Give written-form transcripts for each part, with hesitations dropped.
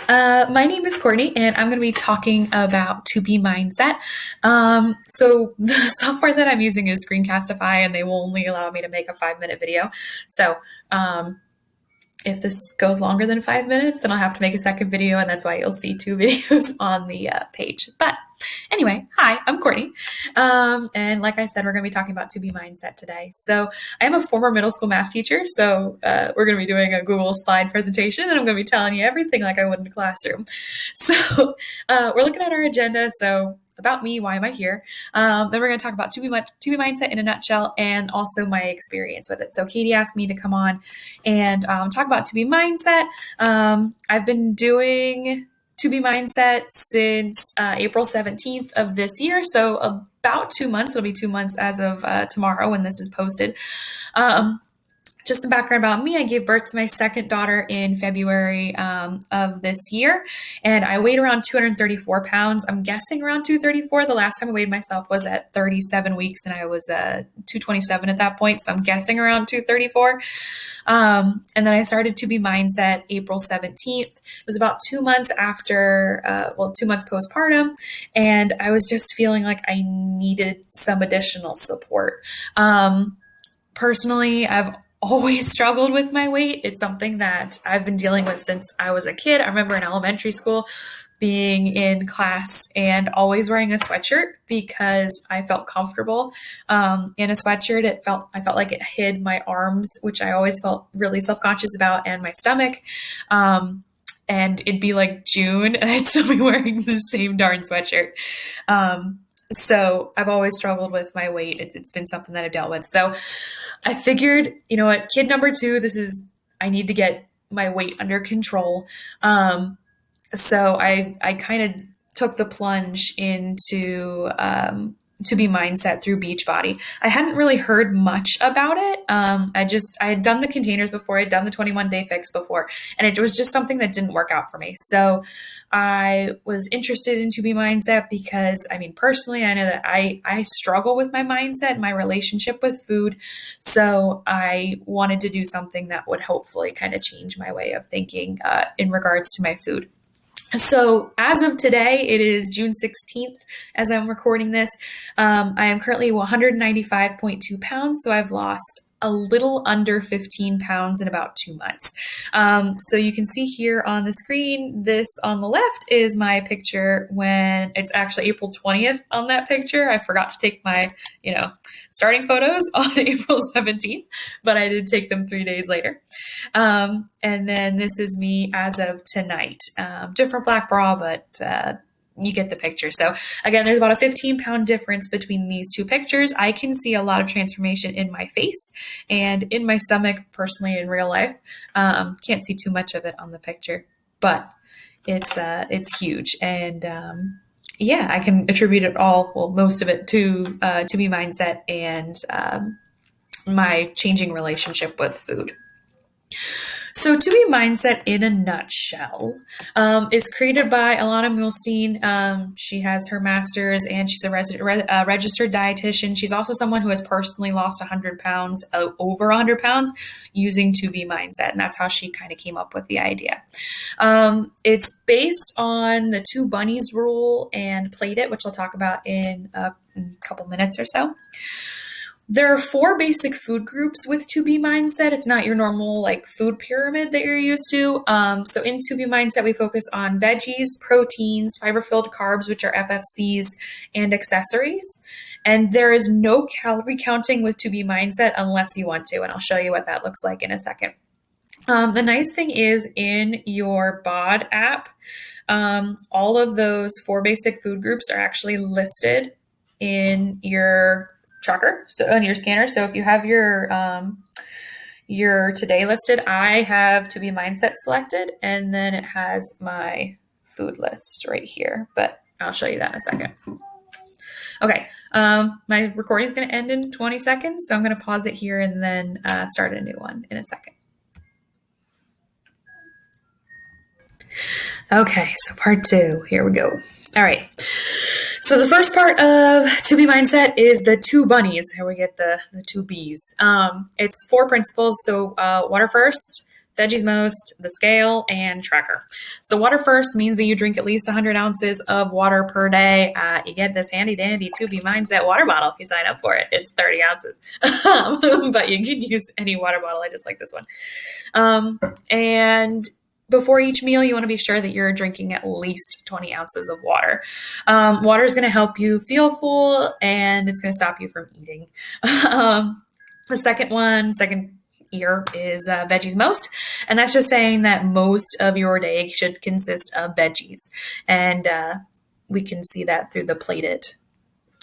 My name is Courtney, and I'm going to be talking about To Be Mindset. So the software that I'm using is Screencastify, and they will only allow me to make a 5-minute video. So um, if this goes longer than 5 minutes, then I'll have to make a second video, and that's why you'll see two videos on the page. But anyway, hi, I'm Courtney. And like I said, we're going to be talking about To Be Mindset today. So I am a former middle school math teacher, so we're going to be doing a Google slide presentation, and I'm going to be telling you everything like I would in the classroom. So we're looking at our agenda. So about me, why am I here? Then we're going to talk about To Be Mindset in a nutshell, and also my experience with it. So Katie asked me to come on and talk about To Be Mindset. I've been doing To Be Mindset since April 17th of this year. So about 2 months. It'll be 2 months as of tomorrow when this is posted. Just some background about me. I gave birth to my second daughter in February of this year, and I weighed around 234 pounds. I'm guessing around 234. The last time I weighed myself was at 37 weeks, and I was 227 at that point, so I'm guessing around 234. And then I started To Be Mindset April 17th. It was about 2 months after, 2 months postpartum, and I was just feeling like I needed some additional support. Personally, I've always struggled with my weight. It's something that I've been dealing with since I was a kid. I remember in elementary school being in class and always wearing a sweatshirt because I felt comfortable in a sweatshirt. I felt like it hid my arms, which I always felt really self-conscious about, and my stomach. And it'd be like June and I'd still be wearing the same darn sweatshirt. So I've always struggled with my weight. It's been something that I've dealt with. So I figured, you know what, kid number two, I need to get my weight under control. So I kind of took the plunge into To Be Mindset through Beachbody. I hadn't really heard much about it. I had done the containers before, I'd done the 21-day fix before, and it was just something that didn't work out for me. So I was interested in To Be Mindset because, personally, I know that I struggle with my mindset and my relationship with food. So I wanted to do something that would hopefully kind of change my way of thinking in regards to my food. So as of today, it is June 16th as I'm recording this. I am currently 195.2 pounds, so I've lost a little under 15 pounds in about 2 months. So you can see here on the screen, this on the left is my picture when it's actually April 20th on that picture. I forgot to take my, starting photos on April 17th, but I did take them 3 days later. And then this is me as of tonight. Different black bra, but you get the picture. So again, there's about a 15-pound difference between these two pictures. I can see a lot of transformation in my face and in my stomach, personally, in real life. Can't see too much of it on the picture, but it's huge. And I can attribute it all, most of it to Be Mindset and my changing relationship with food. So To Be Mindset in a nutshell is created by Alana Muhlstein. She has her master's and she's a registered dietitian. She's also someone who has personally lost 100 pounds, over 100 pounds using To Be Mindset. And that's how she kind of came up with the idea. It's based on the two bunnies rule and Plate It, which I'll talk about in a couple minutes or so. There are 4 basic food groups with To Be Mindset. It's not your normal food pyramid that you're used to. So in To Be Mindset, we focus on veggies, proteins, fiber-filled carbs, which are FFCs, and accessories. And there is no calorie counting with To Be Mindset unless you want to, and I'll show you what that looks like in a second. The nice thing is in your BOD app, all of those 4 basic food groups are actually listed in your tracker, so on your scanner. So if you have your today listed, I have To Be Mindset selected, and then it has my food list right here, but I'll show you that in a second. Okay, my recording is going to end in 20 seconds, so I'm going to pause it here and then start a new one in a second. Okay, so part 2, here we go. All right. So the first part of To Be Mindset is the 2 bunnies. Here we get the 2 bees. It's 4 principles. So water first, Veggies Most, the scale, and tracker. So water first means that you drink at least 100 ounces of water per day. You get this handy dandy 2B Mindset water bottle if you sign up for it. It's 30 ounces, but you can use any water bottle. I just like this one. And before each meal, you want to be sure that you're drinking at least 20 ounces of water. Water is going to help you feel full, and it's going to stop you from eating. The second ear is Veggies Most, and that's just saying that most of your day should consist of veggies, and we can see that through the plated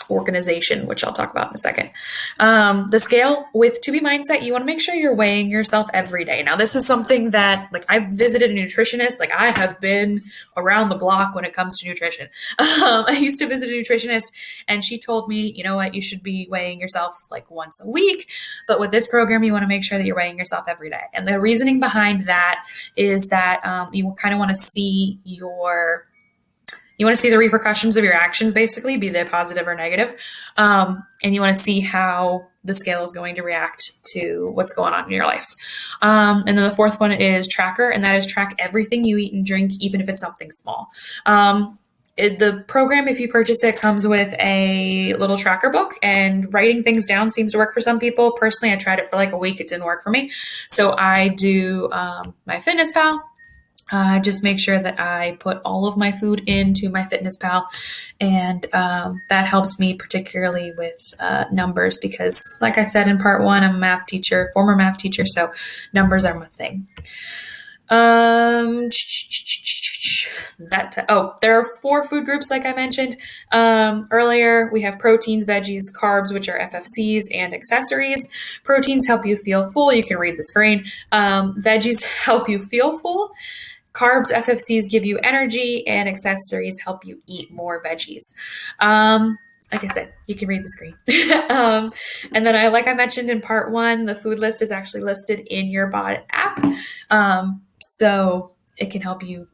organization, which I'll talk about in a second. The scale with 2B Mindset, you want to make sure you're weighing yourself every day. Now, this is something that, like, I've visited a nutritionist. Like, I have been around the block when it comes to nutrition. I used to visit a nutritionist, and she told me, you know what, you should be weighing yourself like once a week. But with this program, you want to make sure that you're weighing yourself every day. And the reasoning behind that is that you kind of want to see the repercussions of your actions, basically, be they positive or negative. And you want to see how the scale is going to react to what's going on in your life. And then the fourth one is tracker, and that is track everything you eat and drink, even if it's something small. The program, if you purchase it, comes with a little tracker book, and writing things down seems to work for some people. Personally, I tried it for like a week. It didn't work for me. So I do my FitnessPal. Just make sure that I put all of my food into my FitnessPal, and that helps me particularly with numbers because, like I said in part one, I'm a former math teacher, so numbers are my thing. There are 4 food groups, like I mentioned earlier. We have proteins, veggies, carbs, which are FFCs, and accessories. Proteins help you feel full. You can read the screen. Veggies help you feel full. Carbs, FFCs give you energy, and accessories help you eat more veggies. Like I said, you can read the screen. And then like I mentioned in part one, the food list is actually listed in your Bot app. So it can help you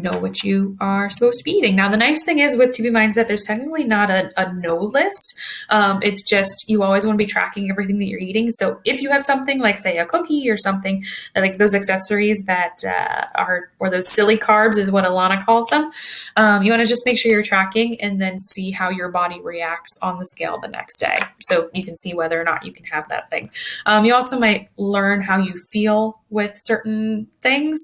know what you are supposed to be eating. Now, the nice thing is with 2B Mindset, there's technically not a no list. It's just you always want to be tracking everything that you're eating. So if you have something like, say, a cookie or something, like those accessories that or those silly carbs is what Alana calls them, you want to just make sure you're tracking and then see how your body reacts on the scale the next day. So you can see whether or not you can have that thing. You also might learn how you feel with certain things.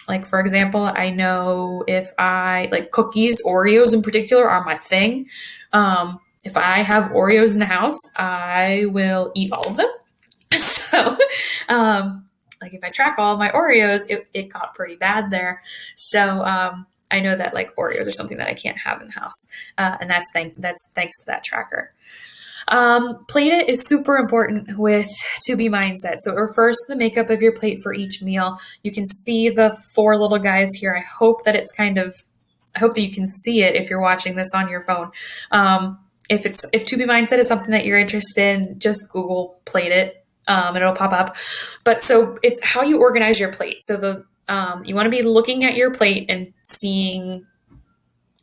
Like, for example, I know if I like cookies, Oreos in particular are my thing. If I have Oreos in the house, I will eat all of them. So, like if I track all of my Oreos, it got pretty bad there. So, I know that like Oreos are something that I can't have in the house. And that's thanks to that tracker. Plate it is super important with 2B Mindset. So it refers to the makeup of your plate for each meal. You can see the 4 little guys here. I hope that you can see it if you're watching this on your phone. If 2B Mindset is something that you're interested in, just Google plate it, and it'll pop up. But so it's how you organize your plate. So you want to be looking at your plate and seeing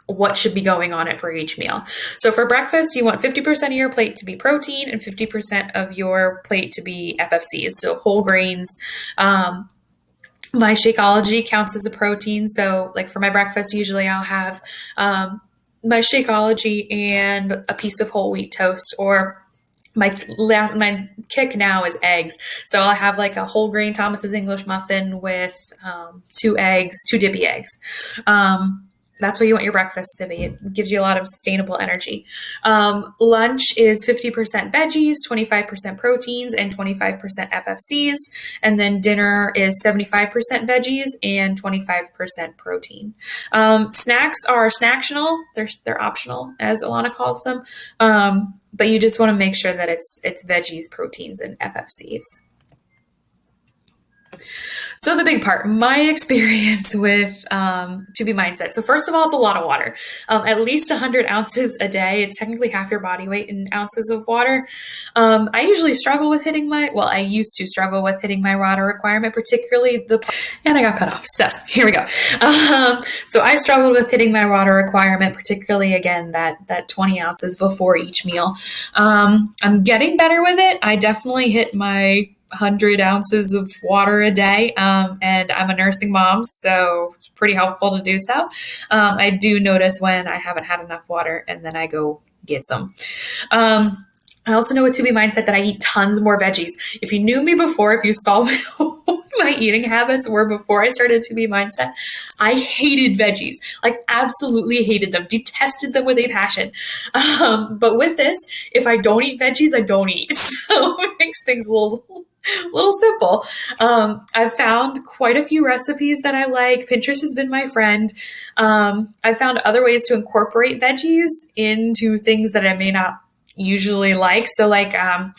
what should be going on it for each meal. So for breakfast, you want 50% of your plate to be protein and 50% of your plate to be FFCs, so whole grains. My Shakeology counts as a protein. So like for my breakfast, usually I'll have my Shakeology and a piece of whole wheat toast, or my kick now is eggs. So I'll have like a whole grain Thomas's English muffin with 2 eggs, 2 dippy eggs. That's what you want your breakfast to be. It gives you a lot of sustainable energy. Lunch is 50% veggies, 25% proteins, and 25% FFCs. And then dinner is 75% veggies and 25% protein. Snacks are snacktional. They're optional, as Alana calls them. But you just want to make sure that it's veggies, proteins, and FFCs. So the big part, my experience with 2B Mindset. So first of all, it's a lot of water. At least 100 ounces a day. It's technically half your body weight in ounces of water. I usually struggle with I used to struggle with hitting my water requirement, particularly and I got cut off. So here we go. So I struggled with hitting my water requirement, particularly again, that 20 ounces before each meal. I'm getting better with it. I definitely hit my 100 ounces of water a day. And I'm a nursing mom, so it's pretty helpful to do so. I do notice when I haven't had enough water, and then I go get some. Um, I also know with 2B Mindset that I eat tons more veggies. If you knew me before, if you saw my eating habits were before I started 2B Mindset, I hated veggies, like absolutely hated them, detested them with a passion. But with this, if I don't eat veggies, I don't eat. So it makes things a little simple. I've found quite a few recipes that I like. Pinterest has been my friend. I've found other ways to incorporate veggies into things that I may not usually like. So like, let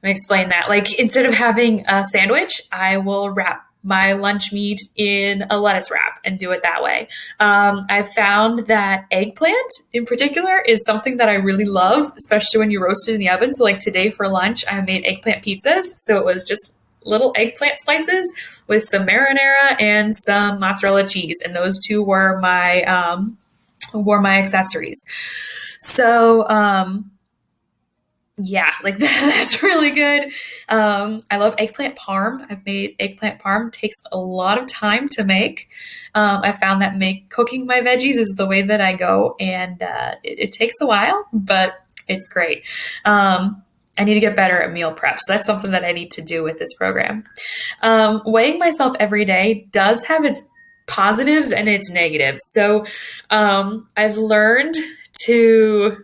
me explain that. Like instead of having a sandwich, I will wrap my lunch meat in a lettuce wrap and do it that way. I've found that eggplant in particular is something that I really love, especially when you roast it in the oven. So like today for lunch, I made eggplant pizzas. So it was just little eggplant slices with some marinara and some mozzarella cheese. And those two were my accessories. So, yeah, like that's really good. I love eggplant parm. I've made eggplant parm. It takes a lot of time to make. I found that cooking my veggies is the way that I go, and it takes a while, but it's great. I need to get better at meal prep, so that's something that I need to do with this program. Weighing myself every day does have its positives and its negatives. So I've learned to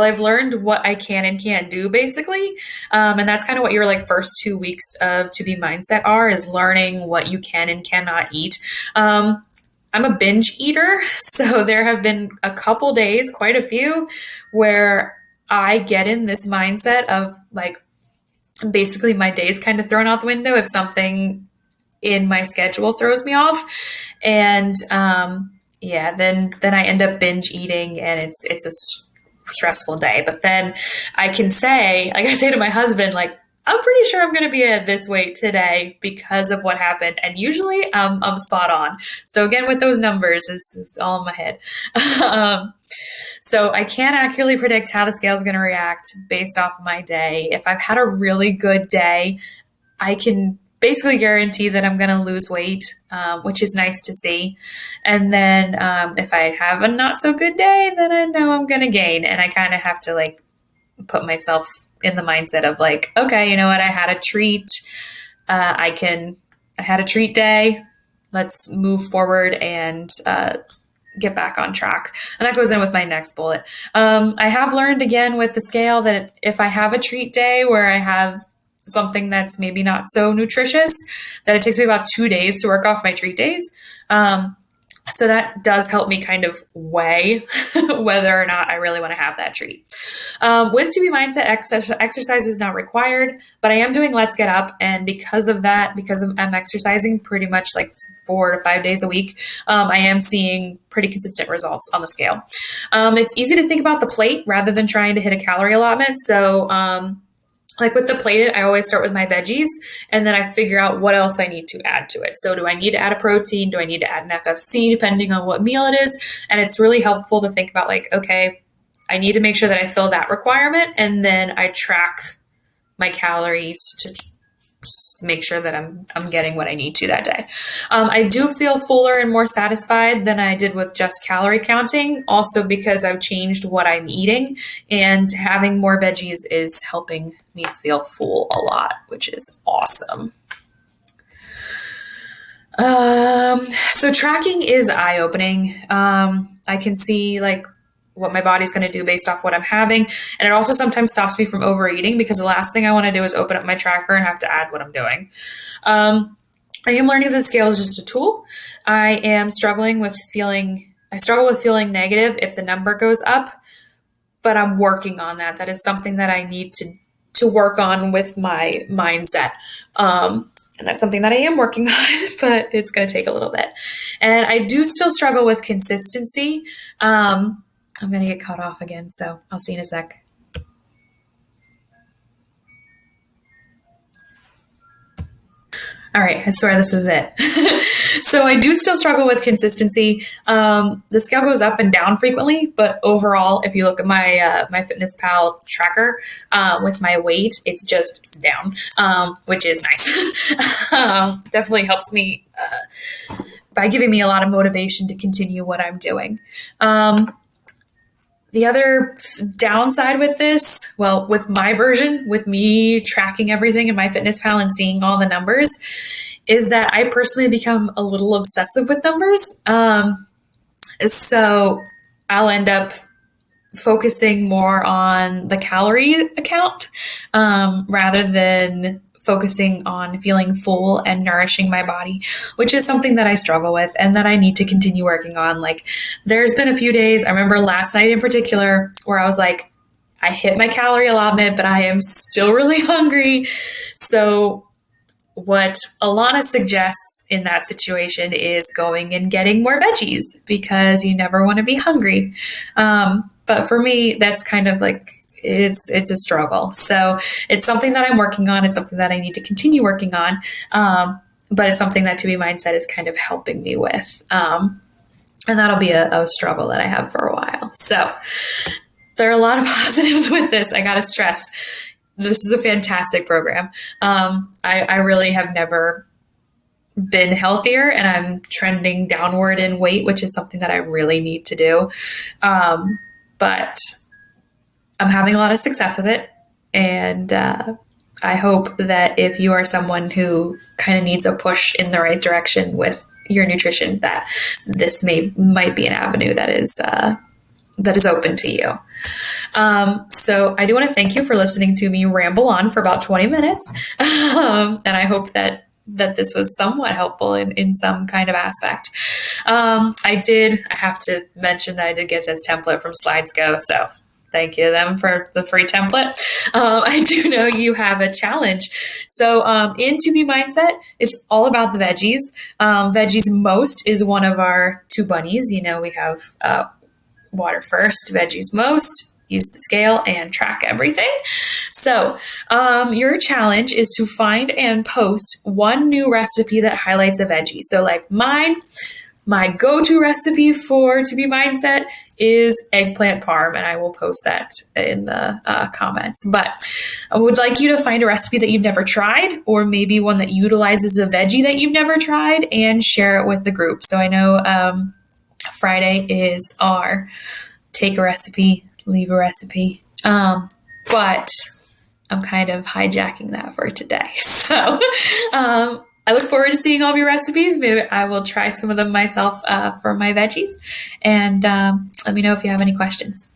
I've learned what I can and can't do basically. And that's kind of what your like first 2 weeks of 2B Mindset are, is learning what you can and cannot eat. I'm a binge eater. So there have been a couple days, quite a few, where I get in this mindset of like, basically my day's kind of thrown out the window if something in my schedule throws me off. And yeah, then I end up binge eating, and it's a stressful day. But then I can say, like I say to my husband, like, I'm pretty sure I'm going to be at this weight today because of what happened. And usually I'm spot on. So again, with those numbers, is all in my head. So I can't accurately predict how the scale is going to react based off of my day. If I've had a really good day, I can basically guarantee that I'm going to lose weight, which is nice to see. And then if I have a not so good day, then I know I'm going to gain. And I kind of have to like put myself in the mindset of like, okay, you know what? I had a treat. I had a treat day. Let's move forward and get back on track. And that goes in with my next bullet. I have learned again with the scale that if I have a treat day where I have something that's maybe not so nutritious, that it takes me about 2 days to work off my treat days. So that does help me kind of weigh whether or not I really want to have that treat. With 2B Mindset, exercise is not required, but I am doing Let's Get Up. And because of that, because I'm exercising pretty much like 4 to 5 days a week, I am seeing pretty consistent results on the scale. It's easy to think about the plate rather than trying to hit a calorie allotment. So like with the plated, I always start with my veggies, and then I figure out what else I need to add to it. So do I need to add a protein? Do I need to add an FFC, depending on what meal it is? And it's really helpful to think about like, okay, I need to make sure that I fill that requirement, and then I track my calories to make sure that I'm getting what I need to that day. I do feel fuller and more satisfied than I did with just calorie counting, also because I've changed what I'm eating, and having more veggies is helping me feel full a lot, which is awesome. So tracking is eye-opening. I can see like what my body's going to do based off what I'm having. And it also sometimes stops me from overeating, because the last thing I want to do is open up my tracker and have to add what I'm doing. I am learning that the scale is just a tool. I struggle with feeling negative if the number goes up, but I'm working on that. That is something that I need to work on with my mindset. And that's something that I am working on, but it's going to take a little bit. And I do still struggle with consistency. I'm going to get caught off again, so I'll see you in a sec. All right, I swear this is it. So I do still struggle with consistency. The scale goes up and down frequently, but overall, if you look at my Fitness Pal tracker with my weight, it's just down, which is nice. Definitely helps me by giving me a lot of motivation to continue what I'm doing. The other downside with this, well, with my version, with me tracking everything in my Fitness Pal and seeing all the numbers, is that I personally become a little obsessive with numbers. So I'll end up focusing more on the calorie account rather than focusing on feeling full and nourishing my body, which is something that I struggle with and that I need to continue working on. Like, there's been a few days, I remember last night in particular, where I was like, I hit my calorie allotment, but I am still really hungry. So what Alana suggests in that situation is going and getting more veggies because you never want to be hungry. But for me, that's kind of like, it's a struggle. So it's something that I'm working on. It's something that I need to continue working on. But it's something that To Be Mindset is kind of helping me with. And that'll be a struggle that I have for a while. So there are a lot of positives with this. I got to stress, this is a fantastic program. I really have never been healthier, and I'm trending downward in weight, which is something that I really need to do. But I'm having a lot of success with it. And I hope that if you are someone who kind of needs a push in the right direction with your nutrition, that this might be an avenue that is open to you. So I do want to thank you for listening to me ramble on for about 20 minutes. And I hope that this was somewhat helpful in some kind of aspect. I have to mention that I did get this template from SlidesGo. So thank you to them for the free template. I do know you have a challenge. So in To Be Mindset, it's all about the veggies. Veggies most is one of our two bunnies. You know, we have water first, veggies most, use the scale and track everything. So your challenge is to find and post one new recipe that highlights a veggie. So like my go-to recipe for To Be Mindset is eggplant parm, and I will post that in the comments. But I would like you to find a recipe that you've never tried, or maybe one that utilizes a veggie that you've never tried, and share it with the group. So I know Friday is our take a recipe, leave a recipe. But I'm kind of hijacking that for today. So I look forward to seeing all of your recipes. Maybe I will try some of them myself for my veggies. And let me know if you have any questions.